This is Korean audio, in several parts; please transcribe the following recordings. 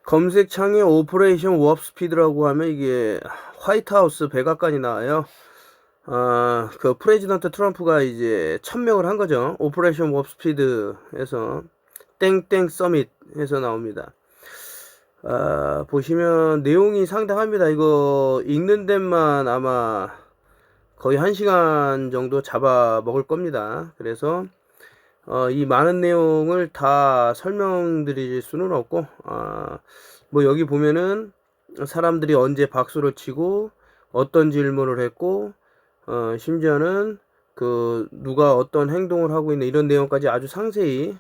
검색창에 오퍼레이션 워프 스피드라고 하면 이게 화이트하우스 백악관이 나와요. 그 프레지던트 트럼프가 이제 천명을 한 거죠. 오퍼레이션 워프 스피드에서 땡땡 서밋 해서 나옵니다. 보시면 내용이 상당합니다. 이거 읽는 데만 아마 거의 1시간 정도 잡아 먹을 겁니다. 그래서 이 많은 내용을 다 설명드릴 수는 없고, 뭐 여기 보면은 사람들이 언제 박수를 치고 어떤 질문을 했고, 심지어는 그 누가 어떤 행동을 하고 있는 이런 내용까지 아주 상세히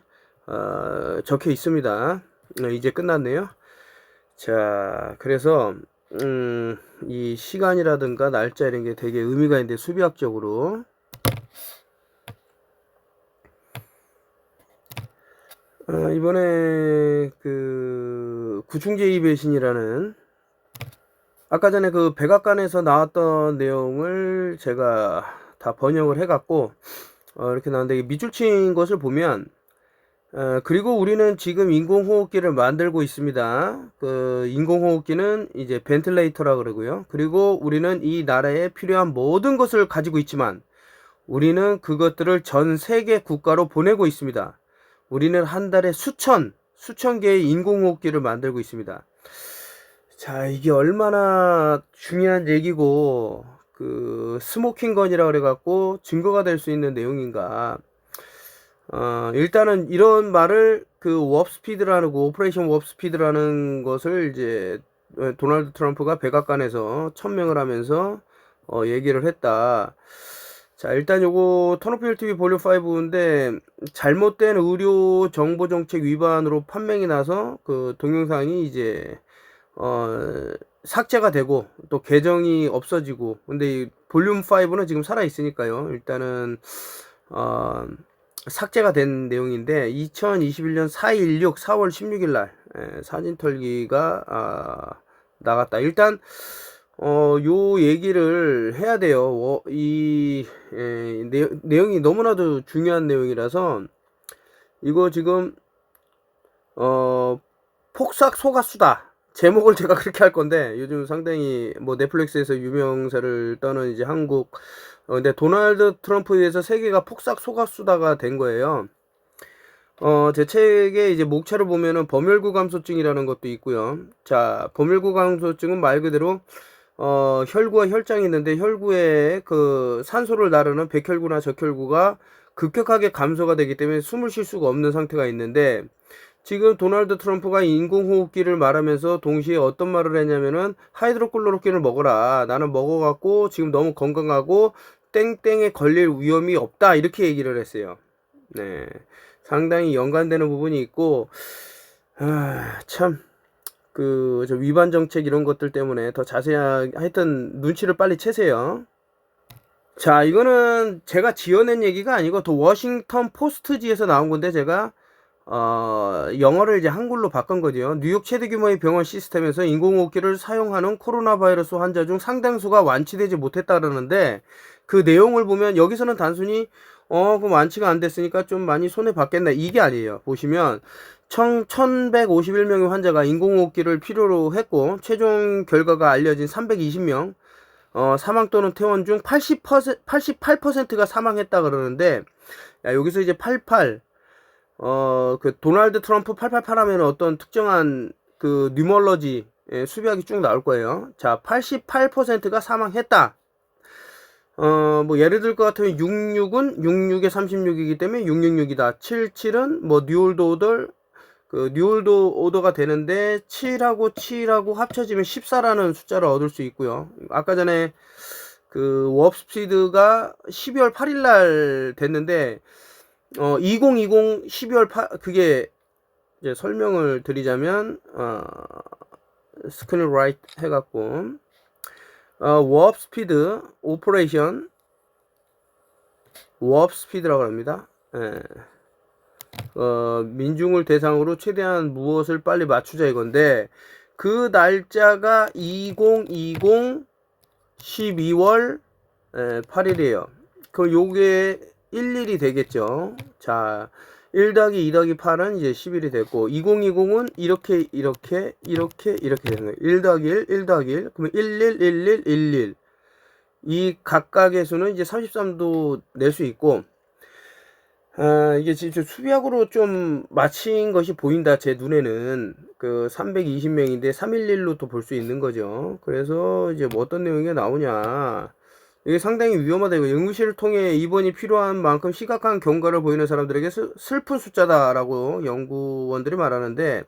적혀 있습니다. 이제 끝났네요. 자, 그래서 이 시간이라든가 날짜 이런 게 되게 의미가 있는데, 수비학적으로 이번에 그 구충제이 배신이라는, 아까 전에 그 백악관에서 나왔던 내용을 제가 다 번역을 해갖고 이렇게 나왔는데, 밑줄 친 것을 보면 그리고 우리는 지금 인공호흡기를 만들고 있습니다. 그 인공호흡기는 이제 벤틀레이터라 그러고요. 그리고 우리는 이 나라에 필요한 모든 것을 가지고 있지만 우리는 그것들을 전 세계 국가로 보내고 있습니다. 우리는 한 달에 수천 개의 인공호흡기를 만들고 있습니다. 자, 이게 얼마나 중요한 얘기고 그 스모킹건이라 그래갖고 증거가 될 수 있는 내용인가. 일단은 이런 말을 그 워프스피드라는 거, 오퍼레이션 워프스피드라는 것을 이제 도널드 트럼프가 백악관에서 천명을 하면서 얘기를 했다. 자, 일단 요거 턴오필 TV 볼륨 5인데 잘못된 의료 정보 정책 위반으로 판명이 나서 그 동영상이 이제 삭제가 되고 또 계정이 없어지고, 근데 이 볼륨 5는 지금 살아 있으니까요. 일단은 삭제가 된 내용인데 2021년 4.16 4월 16일 날 사진 털기가 나갔다. 일단 요 얘기를 해야 돼요. 이 내용이 너무나도 중요한 내용이라서 이거 지금 폭삭 속았수다. 제목을 제가 그렇게 할 건데, 요즘 상당히 뭐 넷플릭스에서 유명세를 떠는 이제 한국, 근데 도널드 트럼프에 의해서 세계가 폭삭 속았수다가 된 거예요. 제 책에 이제 목차를 보면은 범혈구 감소증이라는 것도 있고요. 자, 범혈구 감소증은 말 그대로 혈구와 혈장이 있는데 혈구에 그 산소를 나르는 백혈구나 적혈구가 급격하게 감소가 되기 때문에 숨을 쉴 수가 없는 상태가 있는데, 지금 도널드 트럼프가 인공호흡기를 말하면서 동시에 어떤 말을 했냐면은 하이드로클로로킨을 먹어라. 나는 먹어갖고 지금 너무 건강하고 땡땡에 걸릴 위험이 없다. 이렇게 얘기를 했어요. 네, 상당히 연관되는 부분이 있고, 참. 저 위반 정책 이런 것들 때문에 더 자세하게, 하여튼 눈치를 빨리 채세요. 자, 이거는 제가 지어낸 얘기가 아니고 더 워싱턴 포스트지에서 나온 건데, 제가 영어를 이제 한글로 바꾼 거죠. 뉴욕 최대 규모의 병원 시스템에서 인공호흡기를 사용하는 코로나 바이러스 환자 중 상당수가 완치되지 못했다 그러는데, 그 내용을 보면 여기서는 단순히 그럼 완치가 안 됐으니까 좀 많이 손해 받겠네, 이게 아니에요. 보시면 1151명의 환자가 인공호흡기를 필요로 했고, 최종 결과가 알려진 320명 사망 또는 퇴원 중 88%가 사망했다 그러는데, 야, 여기서 이제 88, 그 도널드 트럼프 888 하면 어떤 특정한 그 뉴멀러지 수비학이 쭉 나올 거예요. 자, 88%가 사망했다. 뭐 예를 들 것 같으면 66은 66에 36이기 때문에 666이다. 77은 뭐 뉴올드 오더, 그 뉴올드 오더가 되는데 7하고 7하고 합쳐지면 14라는 숫자를 얻을 수 있고요. 아까 전에 그 워프스피드가 12월 8일 날 됐는데 2020 12월 8, 그게 이제 설명을 드리자면 스크린 라이트 해갖고 워프스피드 오퍼레이션 워프스피드라고 합니다. 민중을 대상으로 최대한 무엇을 빨리 맞추자 이건데, 그 날짜가 2020 12월 8일이에요. 그럼 요게 11이 되겠죠. 자, 1 더하기 2 더하기 8은 이제 11이 됐고, 2020은 이렇게 되는 거예요. 1 더하기 1 더하기 1. 그러면 111111. 이 각각의 수는 이제 33도 낼 수 있고, 이게 지금 수비학으로 좀 맞힌 것이 보인다. 제 눈에는 그 320명인데 311로 또 볼 수 있는 거죠. 그래서 이제 뭐 어떤 내용이 나오냐. 이게 상당히 위험하다. 이거 연구실을 통해 입원이 필요한 만큼 심각한 경과를 보이는 사람들에게 슬픈 숫자다라고 연구원들이 말하는데,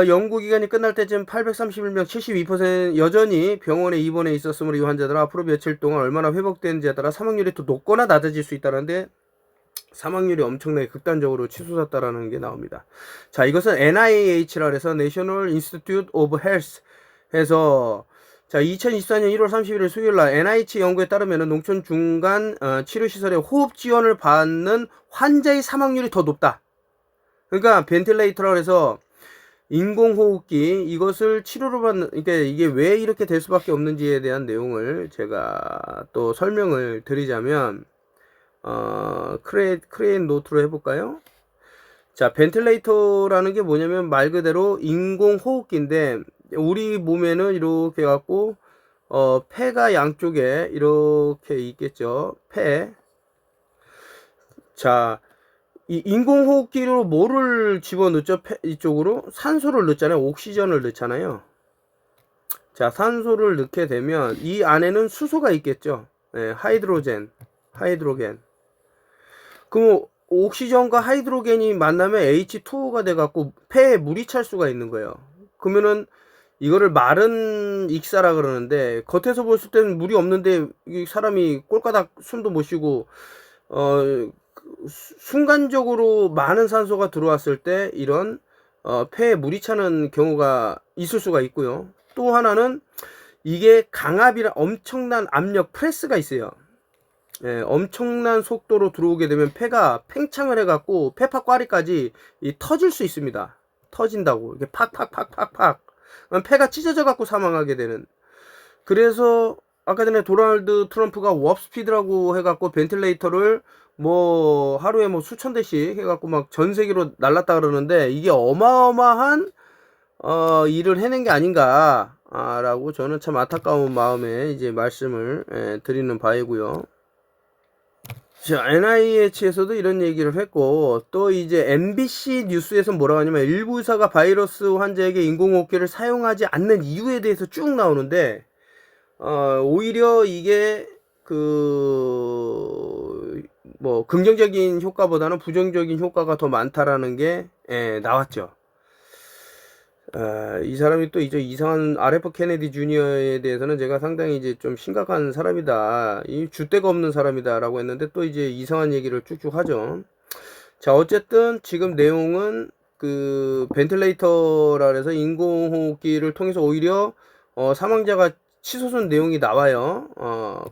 연구 기간이 끝날 때쯤 831명 72% 여전히 병원에 입원해 있었으므로 이 환자들은 앞으로 며칠 동안 얼마나 회복되는지에 따라 사망률이 더 높거나 낮아질 수 있다는데, 사망률이 엄청나게 극단적으로 치솟았다라는 게 나옵니다. 자, 이것은 NIH라 해서 National Institute of Health 해서, 자, 2024년 1월 31일 수요일날 NIH 연구에 따르면 농촌 중간 치료시설에 호흡 지원을 받는 환자의 사망률이 더 높다. 그러니까 벤틸레이터라 해서 인공호흡기, 이것을 치료로 받는, 그러니까 이게 왜 이렇게 될 수밖에 없는지에 대한 내용을 제가 또 설명을 드리자면, 크레인 노트로 해볼까요? 자, 벤틸레이터라는 게 뭐냐면 말 그대로 인공호흡기인데, 우리 몸에는 이렇게 갖고, 폐가 양쪽에 이렇게 있겠죠. 폐. 자, 이 인공호흡기로 뭐를 집어넣죠? 이쪽으로 산소를 넣잖아요. 옥시전을 넣잖아요. 자, 산소를 넣게 되면 이 안에는 수소가 있겠죠. 네, 하이드로겐. 그럼 옥시전과 하이드로겐이 만나면 H2O가 돼갖고 폐에 물이 찰 수가 있는 거예요. 그러면은 이거를 마른 익사라 그러는데, 겉에서 봤을 때는 물이 없는데 이 사람이 꼴까닥 숨도 못 쉬고, 순간적으로 많은 산소가 들어왔을 때 이런 폐에 물이 차는 경우가 있을 수가 있고요. 또 하나는 이게 강압이라 엄청난 압력 프레스가 있어요. 예, 엄청난 속도로 들어오게 되면 폐가 팽창을 해갖고 폐파꽈리까지 터질 수 있습니다. 터진다고 이렇게 팍팍팍팍팍 폐가 찢어져갖고 사망하게 되는. 그래서 아까 전에 도널드 트럼프가 워프스피드라고 해갖고 벤틸레이터를 뭐 하루에 뭐 수천 대씩 해갖고 막 전 세계로 날랐다 그러는데, 이게 어마어마한 일을 해낸 게 아닌가 라고 저는 참 안타까운 마음에 이제 말씀을 드리는 바이고요. 자, NIH에서도 이런 얘기를 했고, 또 이제 MBC 뉴스에서 뭐라고 하냐면 일부 의사가 바이러스 환자에게 인공호흡기를 사용하지 않는 이유에 대해서 쭉 나오는데, 오히려 이게 뭐 긍정적인 효과보다는 부정적인 효과가 더 많다라는 게 나왔죠. 이 사람이 또 이제 이상한 RF 케네디 주니어에 대해서는 제가 상당히 이제 좀 심각한 사람이다, 이 줏대가 없는 사람이다라고 했는데, 또 이제 이상한 얘기를 쭉쭉 하죠. 자, 어쨌든 지금 내용은 그 벤틸레이터라 해서 인공호흡기를 통해서 오히려 사망자가 치솟은 내용이 나와요.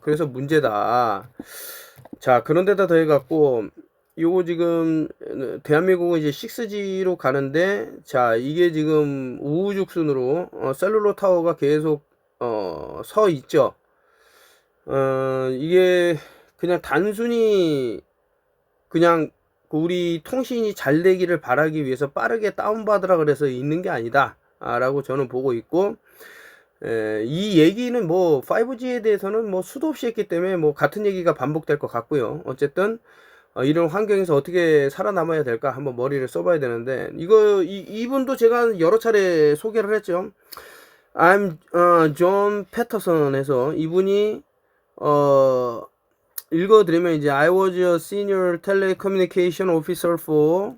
그래서 문제다. 자, 그런데다 더해갖고 요거 지금 대한민국은 이제 6G로 가는데, 자, 이게 지금 우후죽순으로 셀룰러 타워가 계속 서 있죠. 이게 그냥 단순히 그냥 우리 통신이 잘 되기를 바라기 위해서 빠르게 다운받으라 그래서 있는 게 아니다 라고 저는 보고 있고, 이 얘기는 뭐 5G에 대해서는 뭐 수도 없이 했기 때문에 뭐 같은 얘기가 반복될 것 같고요. 어쨌든 이런 환경에서 어떻게 살아남아야 될까 한번 머리를 써봐야 되는데, 이분도 제가 여러 차례 소개를 했죠. I'm John Patterson 해서, 이분이 읽어드리면 이제 I was a senior telecommunication officer for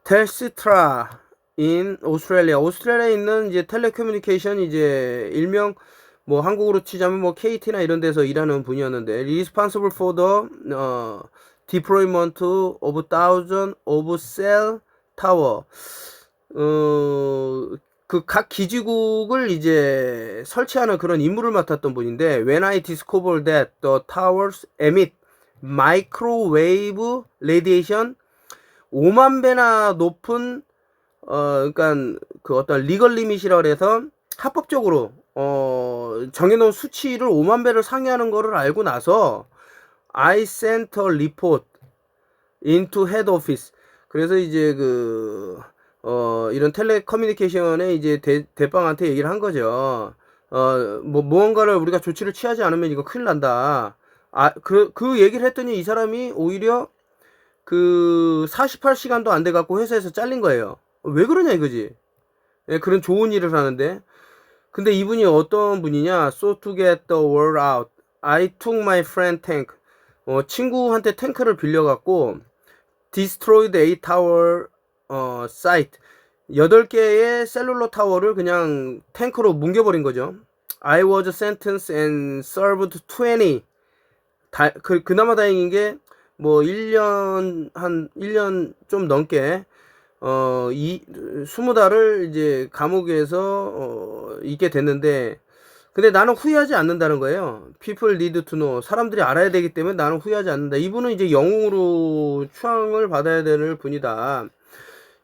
Telstra in Australia. 오스트레일리아에 있는 이제 텔레커뮤니케이션, 이제 일명 뭐 한국으로 치자면 뭐 KT나 이런 데서 일하는 분이었는데, responsible for the deployment of thousands of cell tower. 그 각 기지국을 이제 설치하는 그런 임무를 맡았던 분인데, when I discovered that the towers emit microwave radiation, 5만 배나 높은 그러니까 그 어떤 리걸 리밋이라고 해서 합법적으로 정해놓은 수치를 5만 배를 상회하는 거를 알고 나서 I sent a report into head office. 그래서 이제 이런 텔레커뮤니케이션에 이제 대빵한테 얘기를 한 거죠. 뭐 무언가를 우리가 조치를 취하지 않으면 이거 큰일 난다. 그 얘기를 했더니 이 사람이 오히려 48시간도 안 돼 갖고 회사에서 잘린 거예요. 왜 그러냐 이거지. 예, 그런 좋은 일을 하는데. 근데 이분이 어떤 분이냐? So to get the word out, I took my friend tank. 친구한테 탱크를 빌려갖고 destroyed 8 tower site. 8개의 셀룰러 타워를 그냥 탱크로 뭉개버린 거죠. I was sentenced and served 20. 그나마 다행인 게 뭐 1년 좀 넘게 20달을 이제 감옥에서 있게 됐는데, 근데 나는 후회하지 않는다는 거예요. People need to know. 사람들이 알아야 되기 때문에 나는 후회하지 않는다. 이분은 이제 영웅으로 추앙을 받아야 되는 분이다.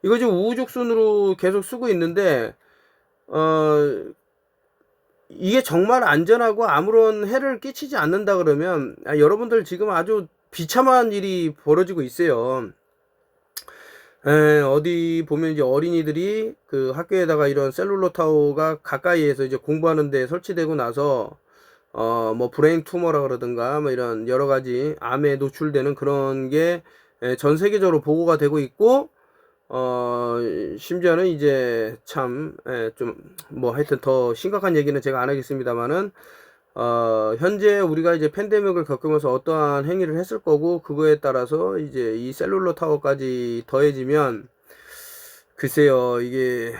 이거 지금 우후죽순으로 계속 쓰고 있는데, 이게 정말 안전하고 아무런 해를 끼치지 않는다 그러면, 여러분들 지금 아주 비참한 일이 벌어지고 있어요. 어디 보면 이제 어린이들이 그 학교에다가 이런 셀룰러 타워가 가까이에서 이제 공부하는데 설치되고 나서 뭐 브레인 투머라 그러든가 뭐 이런 여러 가지 암에 노출되는 그런 게 전 세계적으로 보고가 되고 있고, 심지어는 이제 참 좀 뭐 하여튼 더 심각한 얘기는 제가 안 하겠습니다만은, 현재 우리가 이제 팬데믹을 겪으면서 어떠한 행위를 했을 거고, 그거에 따라서 이제 이 셀룰러 타워까지 더해지면, 글쎄요, 이게,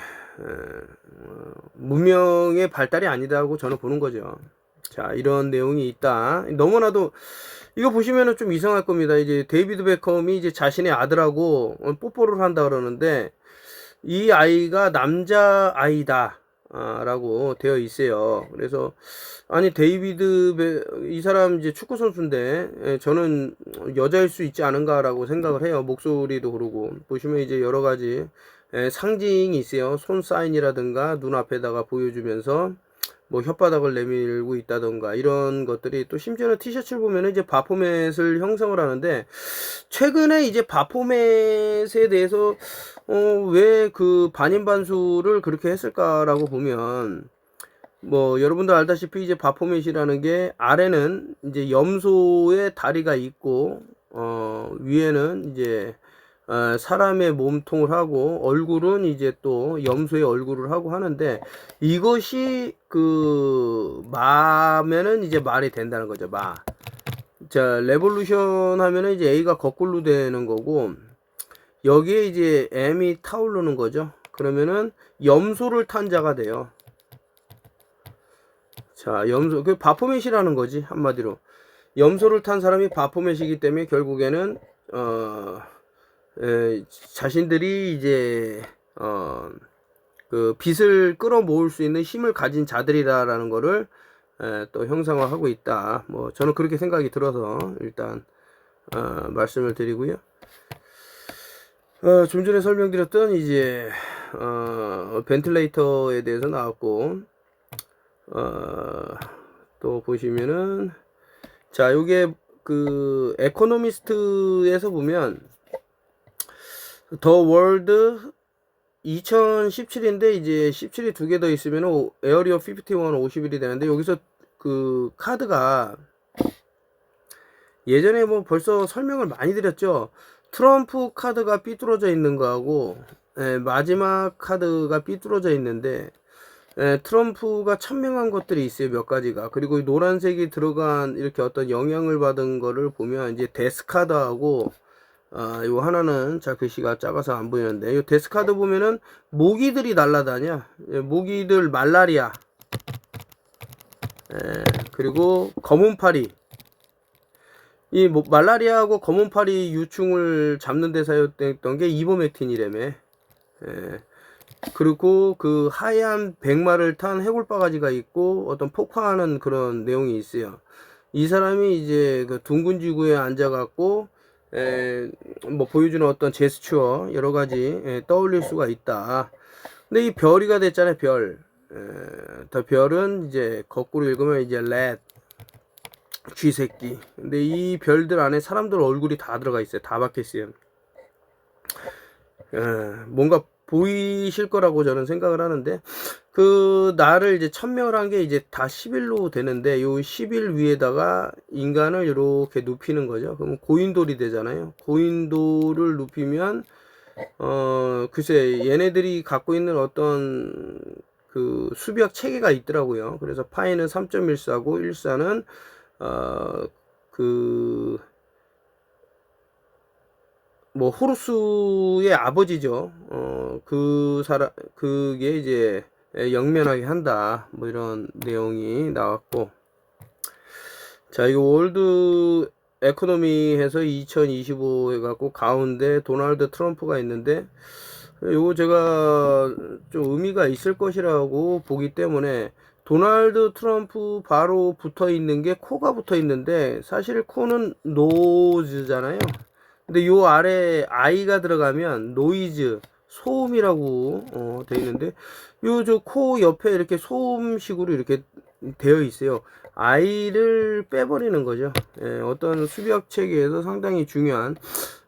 문명의 발달이 아니다고 저는 보는 거죠. 자, 이런 내용이 있다. 너무나도, 이거 보시면은 좀 이상할 겁니다. 이제 데이비드 베컴이 이제 자신의 아들하고 뽀뽀를 한다 그러는데, 이 아이가 남자 아이다. 라고 되어 있어요. 그래서 아니 이 사람 이제 축구 선수인데, 저는 여자일 수 있지 않은가라고 생각을 해요. 목소리도 그러고 보시면 이제 여러 가지 상징이 있어요. 손 사인이라든가 눈 앞에다가 보여주면서 뭐 혓바닥을 내밀고 있다던가 이런 것들이, 또 심지어는 티셔츠를 보면 이제 바포맷을 형성을 하는데, 최근에 이제 바포맷에 대해서 왜 그 반인반수를 그렇게 했을까라고 보면, 뭐 여러분들 알다시피 이제 바포맷이라는 게 아래는 이제 염소의 다리가 있고 위에는 이제 사람의 몸통을 하고, 얼굴은 이제 또 염소의 얼굴을 하고 하는데, 이것이 마면은 이제 말이 된다는 거죠. 마. 자, 레볼루션 하면은 이제 A가 거꾸로 되는 거고, 여기에 이제 M이 타오르는 거죠. 그러면은 염소를 탄 자가 돼요. 자, 염소, 그 바포맷이라는 거지, 한마디로. 염소를 탄 사람이 바포맷이기 때문에 결국에는 자신들이 이제 그 빛을 끌어모을 수 있는 힘을 가진 자들이라는 거를 또 형상화하고 있다. 뭐 저는 그렇게 생각이 들어서 일단 말씀을 드리고요. 좀 전에 설명드렸던 이제 벤틀레이터에 대해서 나왔고, 또 보시면은, 자, 요게 그 에코노미스트에서 보면 더 월드 2017인데 이제 17이 두 개 더 있으면 에어리어 51 50일이 되는데, 여기서 그 카드가 예전에 뭐 벌써 설명을 많이 드렸죠. 트럼프 카드가 삐뚤어져 있는 거하고 마지막 카드가 삐뚤어져 있는데, 트럼프가 천명한 것들이 있어요. 몇 가지가. 그리고 노란색이 들어간 이렇게 어떤 영향을 받은 거를 보면 이제 데스카드하고, 요 하나는 자 글씨가 작아서 안 보이는데, 요 데스카드 보면은 모기들이 날아다녀. 모기들 말라리아. 그리고 검은파리. 이 말라리아하고 검은파리 유충을 잡는 데 사용됐던 게 이버메틴이라며. 그리고 그 하얀 백마를 탄 해골바가지가 있고 어떤 폭파하는 그런 내용이 있어요. 이 사람이 이제 그 둥근 지구에 앉아갖고 뭐 보여주는 어떤 제스처 여러 가지 떠올릴 수가 있다. 근데 이 별이가 됐잖아요. 별. 더 별은 이제 거꾸로 읽으면 이제 쥐새끼. 근데 이 별들 안에 사람들 얼굴이 다 들어가 있어요. 다 박혀 있어요. 뭔가 보이실 거라고 저는 생각을 하는데, 그 날을 이제 천명한 게 이제 다 10일로 되는데, 요 10일 위에다가 인간을 이렇게 눕히는 거죠. 그럼 고인돌이 되잖아요. 고인돌을 눕히면 글쎄 얘네들이 갖고 있는 어떤 그 수비학 체계가 있더라고요. 그래서 파이는 3.14고 1사는 그 뭐 호루스의 아버지죠. 그 사람 그게 이제 영면하게 한다. 뭐 이런 내용이 나왔고, 자 이거 월드 에코노미에서 2025 해갖고 가운데 도널드 트럼프가 있는데, 요거 제가 좀 의미가 있을 것이라고 보기 때문에, 도널드 트럼프 바로 붙어 있는 게 코가 붙어 있는데, 사실 코는 노즈잖아요. 근데 요 아래 I가 들어가면 노이즈, 소음이라고 되어 있는데, 요 저 코 옆에 이렇게 소음식으로 이렇게 되어 있어요. I를 빼버리는 거죠. 어떤 수비학 체계에서 상당히 중요한,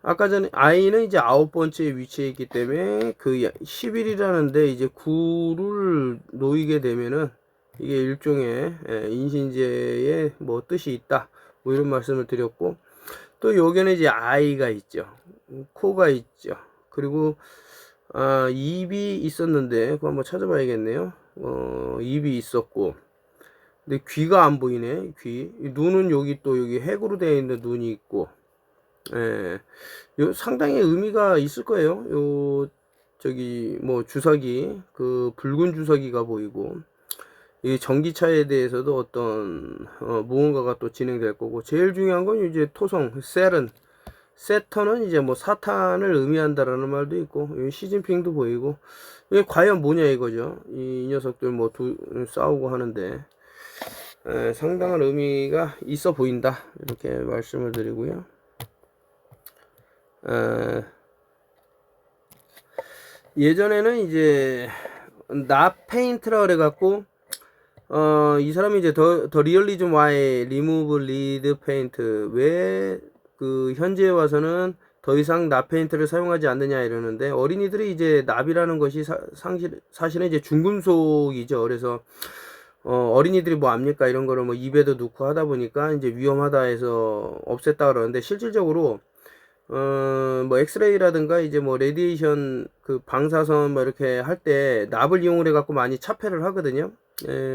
아까 전에 I는 이제 9번째에 위치해 있기 때문에 그 11이라는데 이제 9를 놓이게 되면은 이게 일종의 인신제의 뭐 뜻이 있다, 뭐 이런 말씀을 드렸고, 또 여기는 이제 I가 있죠. 코가 있죠. 그리고 입이 있었는데 그거 한번 찾아봐야겠네요. 입이 있었고, 근데 귀가 안 보이네. 귀. 눈은 여기 또 여기 핵으로 되어 있는 눈이 있고, 예. 요 상당히 의미가 있을 거예요. 요 저기 뭐 주사기, 그 붉은 주사기가 보이고, 이 전기차에 대해서도 어떤 무언가가 또 진행될 거고, 제일 중요한 건 이제 토성 세턴은 이제 뭐 사탄을 의미한다라는 말도 있고, 시진핑도 보이고, 이게 과연 뭐냐 이거죠. 이 녀석들 뭐 싸우고 하는데, 상당한 의미가 있어 보인다, 이렇게 말씀을 드리고요. 예전에는 이제 나 페인트라 그래갖고, 이 사람이 이제 더 리얼리즘 와의 리무브 리드 페인트, 왜 그 현재에 와서는 더 이상 납 페인트를 사용하지 않느냐 이러는데, 어린이들이 이제 납이라는 것이 사실은 이제 중금속이죠. 그래서 어린이들이 뭐 압니까, 이런 거를 뭐 입에도 넣고 하다 보니까 이제 위험하다 해서 없앴다 그러는데, 실질적으로 뭐 엑스레이라든가 이제 뭐 레디에이션 그 방사선 뭐 이렇게 할 때 납을 이용을 해갖고 많이 차폐를 하거든요.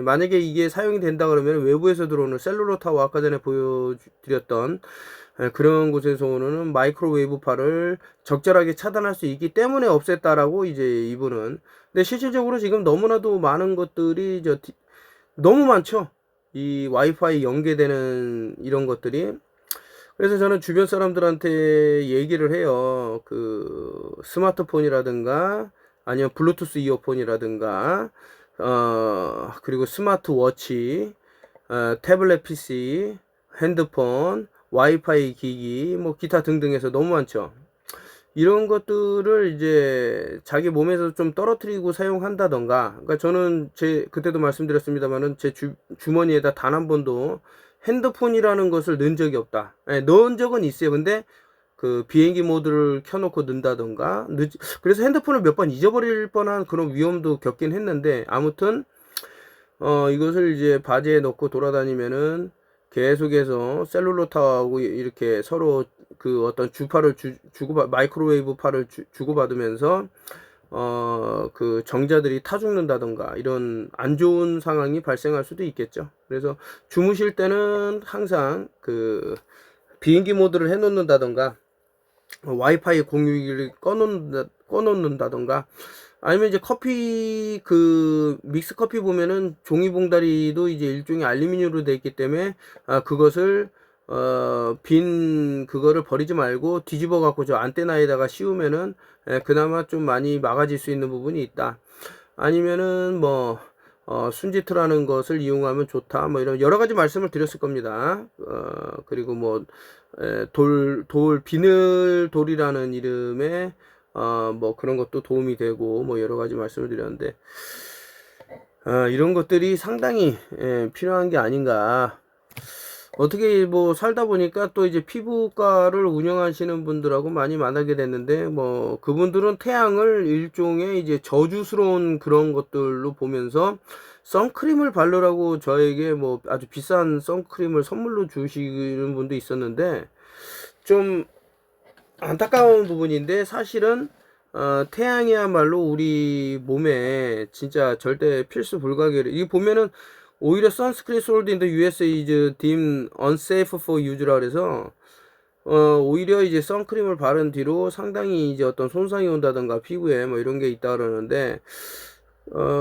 만약에 이게 사용이 된다 그러면 외부에서 들어오는 셀룰로타워, 아까 전에 보여드렸던 그런 곳에서 오는 마이크로웨이브파를 적절하게 차단할 수 있기 때문에 없앴다라고 이제 이분은. 근데 실질적으로 지금 너무나도 많은 것들이 너무 많죠. 이 와이파이 연계되는 이런 것들이. 그래서 저는 주변 사람들한테 얘기를 해요. 그 스마트폰이라든가 아니면 블루투스 이어폰이라든가 그리고 스마트워치, 태블릿 PC, 핸드폰, 와이파이 기기, 뭐 기타 등등해서 너무 많죠. 이런 것들을 이제 자기 몸에서 좀 떨어뜨리고 사용한다던가. 그러니까 저는 그때도 말씀드렸습니다만은 제 주머니에다 단 한 번도 핸드폰이라는 것을 넣은 적이 없다. 넣은 적은 있어요. 근데 그 비행기 모드를 켜놓고 넣는다던가, 그래서 핸드폰을 몇 번 잊어버릴 뻔한 그런 위험도 겪긴 했는데, 아무튼 이것을 이제 바지에 넣고 돌아다니면은 계속해서 셀룰로타하고 이렇게 서로 그 어떤 주파를 마이크로웨이브 파를 주고받으면서 그 정자들이 타 죽는다던가 이런 안 좋은 상황이 발생할 수도 있겠죠. 그래서 주무실 때는 항상 그 비행기 모드를 해놓는다던가, 와이파이 공유기를 꺼놓는다던가, 아니면 이제 커피 그 믹스 커피 보면은 종이 봉다리도 이제 일종의 알루미늄으로 되어 있기 때문에 그것을 빈 그거를 버리지 말고 뒤집어 갖고 저 안테나에다가 씌우면은 그나마 좀 많이 막아질 수 있는 부분이 있다. 아니면은 뭐 순지트라는 것을 이용하면 좋다, 뭐 이런 여러 가지 말씀을 드렸을 겁니다. 그리고 뭐 비늘 돌이라는 이름의 뭐 그런 것도 도움이 되고, 뭐 여러 가지 말씀을 드렸는데, 이런 것들이 상당히 필요한 게 아닌가. 어떻게 뭐 살다 보니까 또 이제 피부과를 운영하시는 분들하고 많이 만나게 됐는데, 뭐 그분들은 태양을 일종의 이제 저주스러운 그런 것들로 보면서 선크림을 바르라고 저에게 뭐 아주 비싼 선크림을 선물로 주시는 분도 있었는데, 좀 안타까운 부분인데, 사실은 태양이야말로 우리 몸에 진짜 절대 필수 불가결. 이 보면은 오히려 선스크린 sold in the USA is deemed unsafe for use라 그래서 오히려 이제 선크림을 바른 뒤로 상당히 이제 어떤 손상이 온다던가 피부에 뭐 이런 게 있다 그러는데,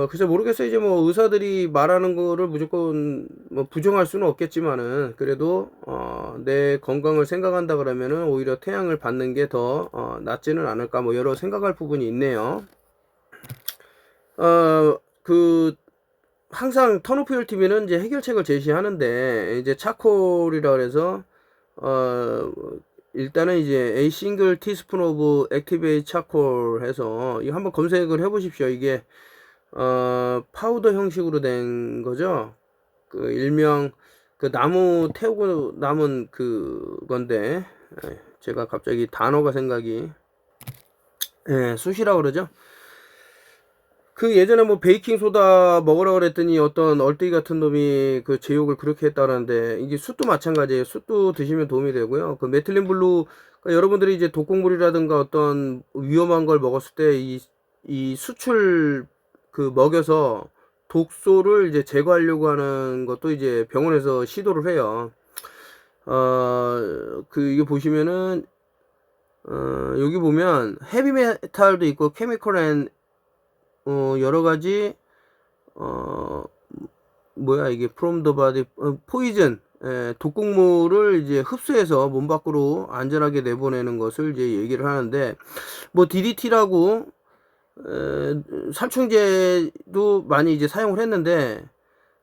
글쎄 모르겠어요. 이제 뭐 의사들이 말하는 거를 무조건 뭐 부정할 수는 없겠지만은, 그래도 내 건강을 생각한다 그러면은 오히려 태양을 받는 게 더 낫지는 않을까, 뭐 여러 생각할 부분이 있네요. 그 항상 턴오프 TV는 이제 해결책을 제시하는데, 이제 차콜이라 그래서 어 일단은 이제 A single teaspoon of activate charcoal 해서 이거 한번 검색을 해 보십시오. 이게 파우더 형식으로 된 거죠. 그 일명 그 나무 태우고 남은 그건데, 제가 갑자기 단어가 생각이, 숯이라고 그러죠. 그 예전에 뭐 베이킹 소다 먹으라 그랬더니 어떤 얼뜨기 같은 놈이 그 제욕을 그렇게 했다라는데, 이게 숯도 마찬가지예요. 숯도 드시면 도움이 되고요. 그 메틸린 블루, 그러니까 여러분들이 이제 독극물이라든가 어떤 위험한 걸 먹었을 때 이 수출 그 먹여서 독소를 이제 제거하려고 하는 것도 이제 병원에서 시도를 해요. 이거 보시면은 여기 보면 헤비메탈도 있고 케미컬 앤 여러 가지 뭐야 이게 from the body 포이즌, 독극물을 이제 흡수해서 몸 밖으로 안전하게 내보내는 것을 이제 얘기를 하는데, 뭐 DDT라고 살충제도 많이 이제 사용을 했는데,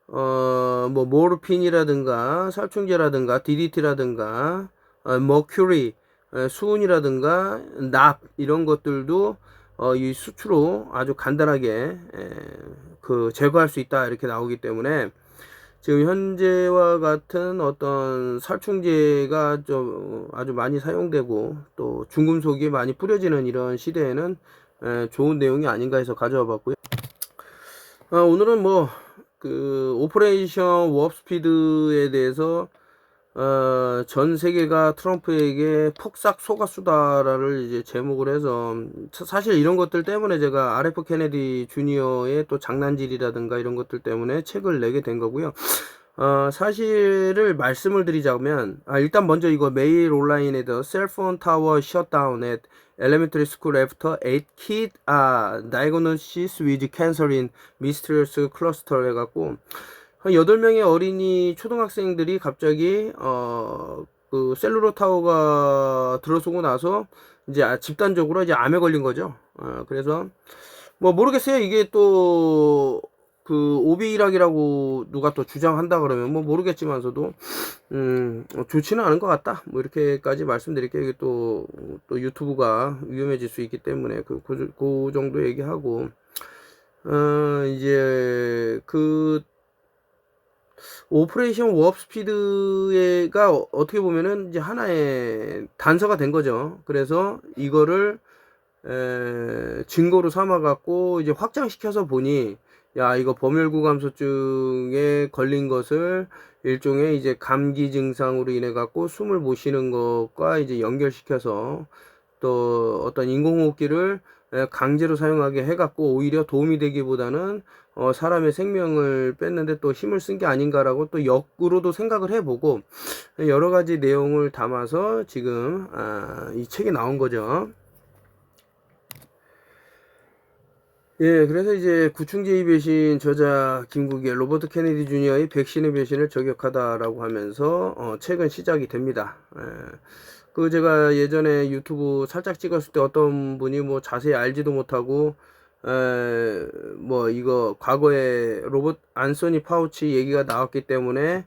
뭐 모르핀이라든가 살충제라든가 DDT라든가 머큐리, 수은이라든가 납 이런 것들도 이 수치로 아주 간단하게 그 제거할 수 있다 이렇게 나오기 때문에, 지금 현재와 같은 어떤 살충제가 좀 아주 많이 사용되고 또 중금속이 많이 뿌려지는 이런 시대에는 좋은 내용이 아닌가 해서 가져와 봤고요. 오늘은 뭐 그 오퍼레이션 워프 스피드에 대해서 전 세계가 트럼프에게 폭삭 속았수다를 이제 제목을 해서, 사실 이런 것들 때문에 제가 RF 케네디 주니어의 또 장난질이라든가 이런 것들 때문에 책을 내게 된 거고요. 사실을 말씀을 드리자면, 일단 먼저 이거 메일 온라인에도 셀폰 타워 셧다운 at elementary school after 8 kid diagnosis with cancer in mysterious cluster 해갖고, 한 8명의 어린이 초등학생들이 갑자기 그 셀루로 타워가 들어서고 나서 이제 집단적으로 이제 암에 걸린 거죠. 그래서 뭐 모르겠어요. 이게 또 그 오비일학이라고 누가 또 주장한다 그러면 뭐 모르겠지만서도 좋지는 않은 것 같다, 뭐 이렇게까지 말씀드릴게요. 이게 또 유튜브가 위험해질 수 있기 때문에 그 정도 얘기하고, 이제 그 오퍼레이션 워프 스피드가 어떻게 보면은 이제 하나의 단서가 된 거죠. 그래서 이거를 증거로 삼아 갖고 이제 확장시켜서 보니, 야 이거 범혈구 감소증에 걸린 것을 일종의 이제 감기 증상으로 인해 갖고 숨을 못 쉬는 것과 이제 연결시켜서 또 어떤 인공호흡기를 강제로 사용하게 해갖고 오히려 도움이 되기보다는 사람의 생명을 뺐는데 또 힘을 쓴 게 아닌가라고 또 역으로도 생각을 해보고, 여러 가지 내용을 담아서 지금 이 책이 나온 거죠. 예, 그래서 이제 구충제의 배신 저자 김국의 로버트 케네디 주니어의 백신의 배신을 저격하다라고 하면서 책은 시작이 됩니다. 그 제가 예전에 유튜브 살짝 찍었을 때 어떤 분이 뭐 자세히 알지도 못하고 뭐 이거 과거에 로봇 안소니 파우치 얘기가 나왔기 때문에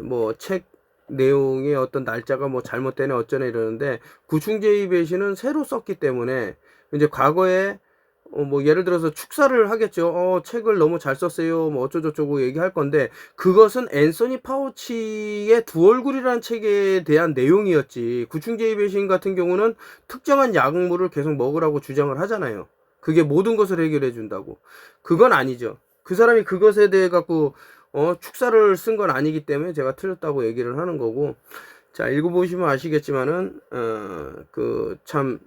뭐 책 내용의 어떤 날짜가 뭐 잘못되네 어쩌네 이러는데, 구충제의 배신은 새로 썼기 때문에 이제 과거에 뭐 예를 들어서 축사를 하겠죠. 책을 너무 잘 썼어요. 뭐 어쩌고저쩌고 얘기할 건데 그것은 앤서니 파우치의 두 얼굴이라는 책에 대한 내용이었지. 구충제의 배신 같은 경우는 특정한 약물을 계속 먹으라고 주장을 하잖아요. 그게 모든 것을 해결해 준다고. 그건 아니죠. 그 사람이 그것에 대해 갖고 축사를 쓴 건 아니기 때문에 제가 틀렸다고 얘기를 하는 거고. 자, 읽어보시면 아시겠지만은 그 참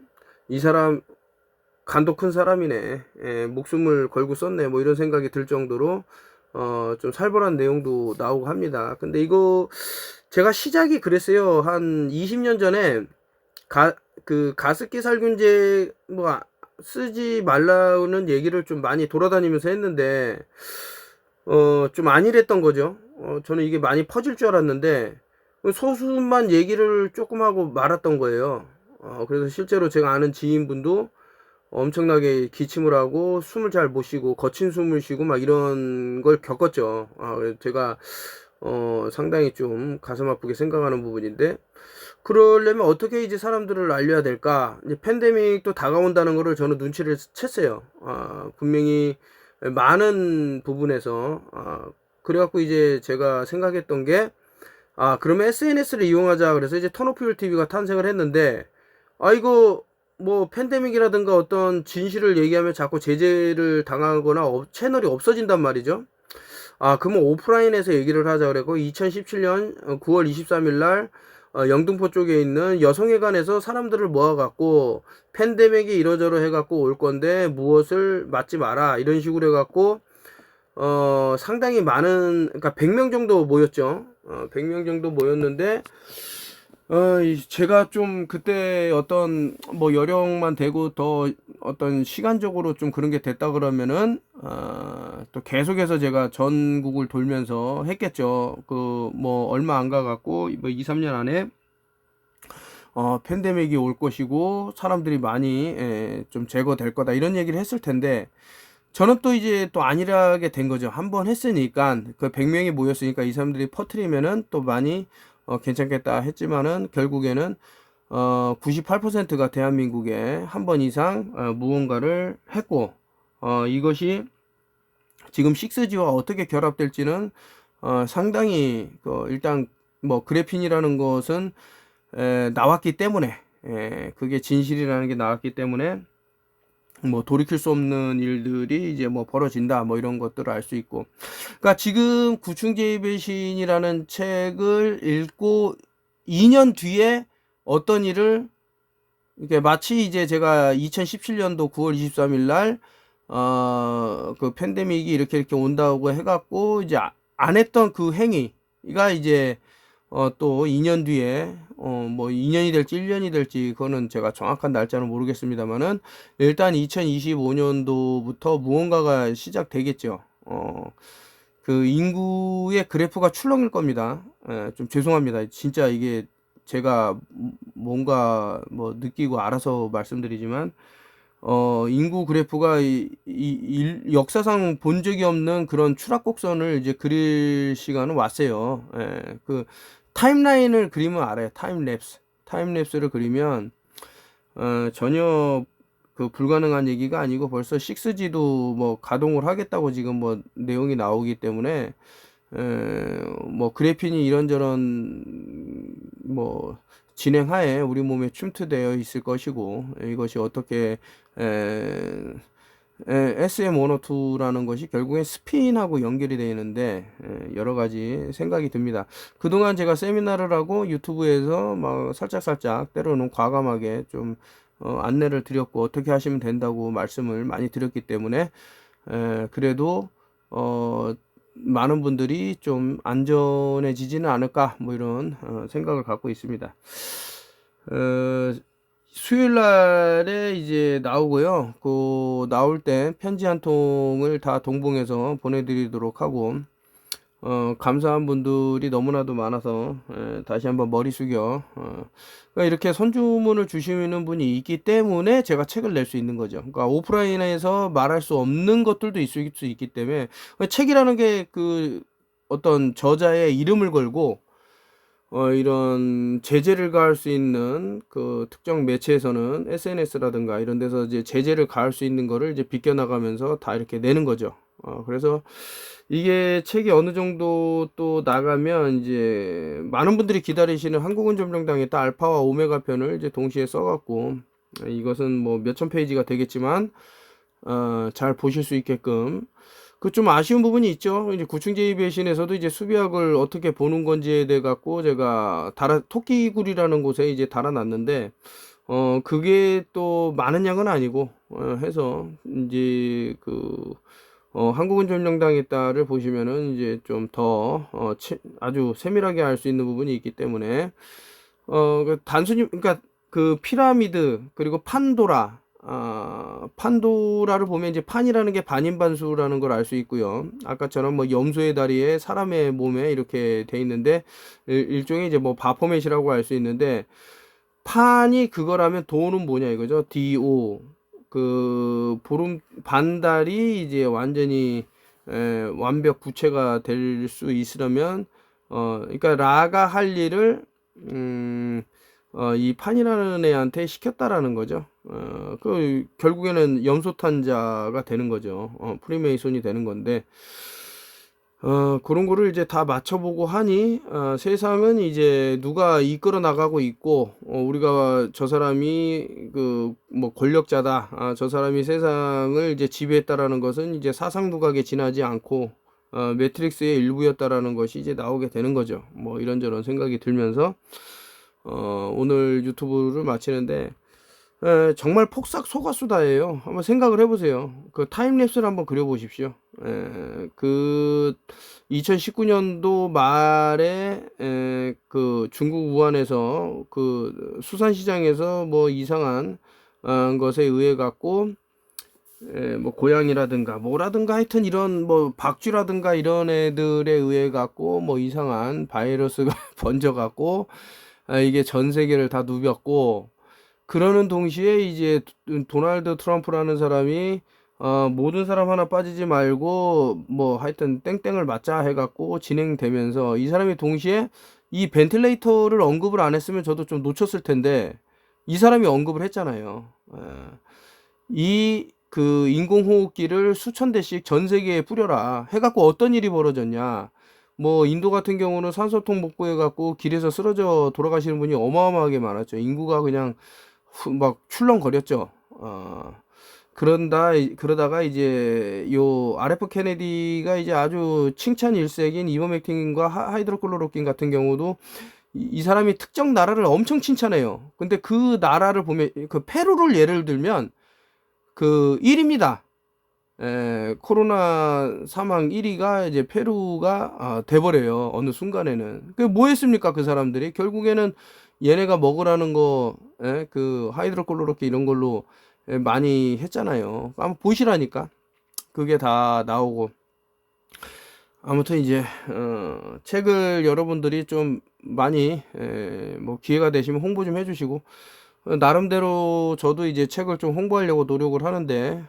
이 사람 간도 큰 사람이네. 목숨을 걸고 썼네. 뭐 이런 생각이 들 정도로 좀 살벌한 내용도 나오고 합니다. 근데 이거 제가 시작이 그랬어요. 한 20년 전에 그 가습기 살균제 뭐 쓰지 말라는 얘기를 좀 많이 돌아다니면서 했는데 좀 안일했던 거죠. 저는 이게 많이 퍼질 줄 알았는데 소수만 얘기를 조금 하고 말았던 거예요. 그래서 실제로 제가 아는 지인분도 엄청나게 기침을 하고 숨을 잘 못 쉬고 거친 숨을 쉬고 막 이런 걸 겪었죠. 그래서 제가 상당히 좀 가슴 아프게 생각하는 부분인데 그러려면 어떻게 이제 사람들을 알려야 될까? 이제 팬데믹도 다가온다는 거를 저는 눈치를 챘어요. 분명히 많은 부분에서 그래갖고 이제 제가 생각했던 게 그러면 SNS를 이용하자. 그래서 이제 턴오프율 TV가 탄생을 했는데 이거 뭐 팬데믹이라든가 어떤 진실을 얘기하면 자꾸 제재를 당하거나 채널이 없어진단 말이죠. 그러면 오프라인에서 얘기를 하자 그래고 2017년 9월 23일 날 영등포 쪽에 있는 여성회관에서 사람들을 모아갖고 팬데믹이 이러저러 해갖고 올 건데 무엇을 맞지 마라 이런 식으로 해갖고 상당히 많은 그러니까 100명 정도 모였죠. 100명 정도 모였는데 제가 좀 그때 어떤 뭐 여력만 되고 더 어떤 시간적으로 좀 그런 게 됐다 그러면은 또 계속해서 제가 전국을 돌면서 했겠죠. 그 뭐 얼마 안 가갖고 뭐 2, 3년 안에 팬데믹이 올 것이고 사람들이 많이 좀 제거될 거다 이런 얘기를 했을 텐데 저는 또 이제 또 안일하게 된 거죠. 한번 했으니까 그 100명이 모였으니까 이 사람들이 퍼트리면은 또 많이 괜찮겠다 했지만은 결국에는 98%가 대한민국에 한 번 이상 무언가를 했고 이것이 지금 6G와 어떻게 결합될지는 상당히 일단 뭐 그래핀이라는 것은 나왔기 때문에 그게 진실이라는 게 나왔기 때문에 뭐 돌이킬 수 없는 일들이 이제 뭐 벌어진다 뭐 이런 것들을 알 수 있고 그러니까 지금 구충제의 배신이라는 책을 읽고 2년 뒤에 어떤 일을 이게 마치 이제 제가 2017년도 9월 23일 날 그 팬데믹이 이렇게 온다고 해갖고 이제 안 했던 그 행위가 이제 또 2년 뒤에 뭐 2년이 될지 1년이 될지 그거는 제가 정확한 날짜는 모르겠습니다만은 일단 2025년도부터 무언가가 시작되겠죠. 그 인구의 그래프가 출렁일 겁니다. 좀 죄송합니다. 진짜 이게 제가 뭔가 뭐 느끼고 알아서 말씀드리지만 인구 그래프가 역사상 본 적이 없는 그런 추락곡선을 이제 그릴 시간은 왔어요. 그 타임라인을 그리면 알아요. 타임랩스를 그리면 전혀 그 불가능한 얘기가 아니고 벌써 6G도 뭐 가동을 하겠다고 지금 뭐 내용이 나오기 때문에 뭐 그래핀이 이런저런 뭐 진행하에 우리 몸에 침투되어 있을 것이고 이것이 어떻게 SM102라는 것이 결국엔 스핀하고 연결이 되어 있는데 여러 가지 생각이 듭니다. 그동안 제가 세미나를 하고 유튜브에서 막 살짝 때로는 과감하게 좀 안내를 드렸고 어떻게 하시면 된다고 말씀을 많이 드렸기 때문에 그래도 많은 분들이 좀 안전해지지는 않을까 뭐 이런 생각을 갖고 있습니다. 수요일 날에 이제 나오고요. 그 나올 때 편지 한 통을 다 동봉해서 보내드리도록 하고 감사한 분들이 너무나도 많아서 다시 한번 머리 숙여 그러니까 이렇게 선주문을 주시는 분이 있기 때문에 제가 책을 낼 수 있는 거죠. 그러니까 오프라인에서 말할 수 없는 것들도 있을 수 있기 때문에 책이라는 게 그 어떤 저자의 이름을 걸고 이런 제재를 가할 수 있는 그 특정 매체에서는 SNS라든가 이런 데서 이제 제재를 가할 수 있는 거를 이제 비껴나가면서 다 이렇게 내는 거죠. 그래서 이게 책이 어느 정도 또 나가면 이제 많은 분들이 기다리시는 한국은 점령당했다 알파와 오메가 편을 이제 동시에 써갖고, 이것은 뭐 몇천 페이지가 되겠지만 잘 보실 수 있게끔, 그 좀 아쉬운 부분이 있죠. 이제 구충제이 배신에서도 이제 수비학을 어떻게 보는 건지에 대해 갖고 제가 토끼굴이라는 곳에 이제 달아놨는데, 그게 또 많은 양은 아니고, 해서 이제 한국은 점령당했다를 보시면은 이제 좀 더 아주 세밀하게 알 수 있는 부분이 있기 때문에, 단순히 그러니까 그 피라미드 그리고 판도라를 보면 이제 판이라는 게 반인반수라는 걸 알 수 있고요. 아까처럼 뭐 염소의 다리에 사람의 몸에 이렇게 돼 있는데, 일종의 이제 뭐 바포맷이라고 알 수 있는데, 판이 그거라면 도는 뭐냐 이거죠. DO. 그 보름 반달이 이제 완전히 완벽 구체가 될 수 있으려면, 그러니까 라가 할 일을 이 판이라는 애한테 시켰다라는 거죠. 결국에는 염소탄자가 되는 거죠. 프리메이손이 되는 건데, 그런 거를 이제 다 맞춰보고 하니, 세상은 이제 누가 이끌어 나가고 있고, 우리가 저 사람이 뭐 권력자다, 저 사람이 세상을 이제 지배했다라는 것은 이제 사상 두각에 지나지 않고, 매트릭스의 일부였다라는 것이 이제 나오게 되는 거죠. 뭐 이런저런 생각이 들면서, 오늘 유튜브를 마치는데, 정말 폭삭 속았수다예요. 한번 생각을 해보세요. 그 타임랩스를 한번 그려보십시오. 그 2019년도 말에 그 중국 우한에서 그 수산시장에서 뭐 이상한 것에 의해 갖고, 뭐 고양이라든가 뭐라든가 하여튼 이런 뭐 박쥐라든가 이런 애들에 의해 갖고 뭐 이상한 바이러스가 번져 갖고, 이게 전 세계를 다 누볐고, 그러는 동시에 이제 도널드 트럼프라는 사람이 모든 사람 하나 빠지지 말고 뭐 하여튼 땡땡을 맞자 해갖고 진행되면서, 이 사람이 동시에 이 벤틸레이터를 언급을 안 했으면 저도 좀 놓쳤을 텐데, 이 사람이 언급을 했잖아요. 이 그 인공호흡기를 수천 대씩 전 세계에 뿌려라 해갖고 어떤 일이 벌어졌냐. 뭐 인도 같은 경우는 산소통 못 구해갖고 길에서 쓰러져 돌아가시는 분이 어마어마하게 많았죠. 인구가 그냥 막 출렁거렸죠. 그러다가 이제 요 RF 케네디가 이제 아주 칭찬 일색인 이버맥틴과 하이드로클로로킨 같은 경우도 이 사람이 특정 나라를 엄청 칭찬해요. 근데 그 나라를 보면, 그 페루를 예를 들면 그 1위입니다. 코로나 사망 1위가 이제 페루가 돼버려요. 어느 순간에는. 그 뭐 했습니까? 그 사람들이 결국에는 얘네가 먹으라는 거, 그 하이드로클로로키 이런 걸로 많이 했잖아요. 한번 보시라니까. 그게 다 나오고. 아무튼 이제 책을 여러분들이 좀 많이 뭐 기회가 되시면 홍보 좀 해주시고, 나름대로 저도 이제 책을 좀 홍보하려고 노력을 하는데,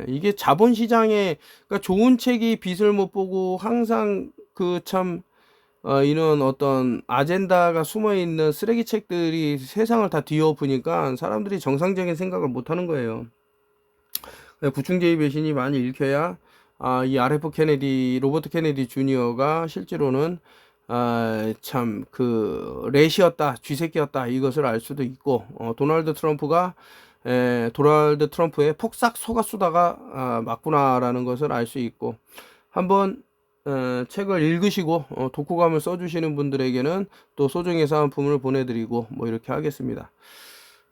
이게 자본시장에, 그러니까 좋은 책이 빛을 못 보고 항상 이런 어떤 아젠다가 숨어 있는 쓰레기 책들이 세상을 다 뒤엎으니까 사람들이 정상적인 생각을 못 하는 거예요. 구충제의 배신이 많이 읽혀야, 이 RF 케네디, 로버트 케네디 주니어가 실제로는 참 렛이었다, 쥐새끼였다, 이것을 알 수도 있고, 도널드 트럼프의 폭삭 속았수다가 맞구나라는 것을 알 수 있고, 한번 책을 읽으시고 독후감을 써주시는 분들에게는 또 소정의 사은품을 보내드리고 뭐 이렇게 하겠습니다.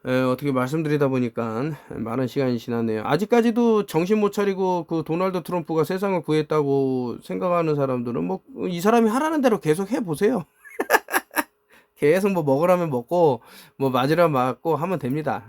어떻게 말씀드리다 보니까 많은 시간이 지났네요. 아직까지도 정신 못 차리고 그 도널드 트럼프가 세상을 구했다고 생각하는 사람들은 뭐 이 사람이 하라는 대로 계속 해보세요. 계속 뭐 먹으라면 먹고 뭐 맞으라면 맞고 하면 됩니다.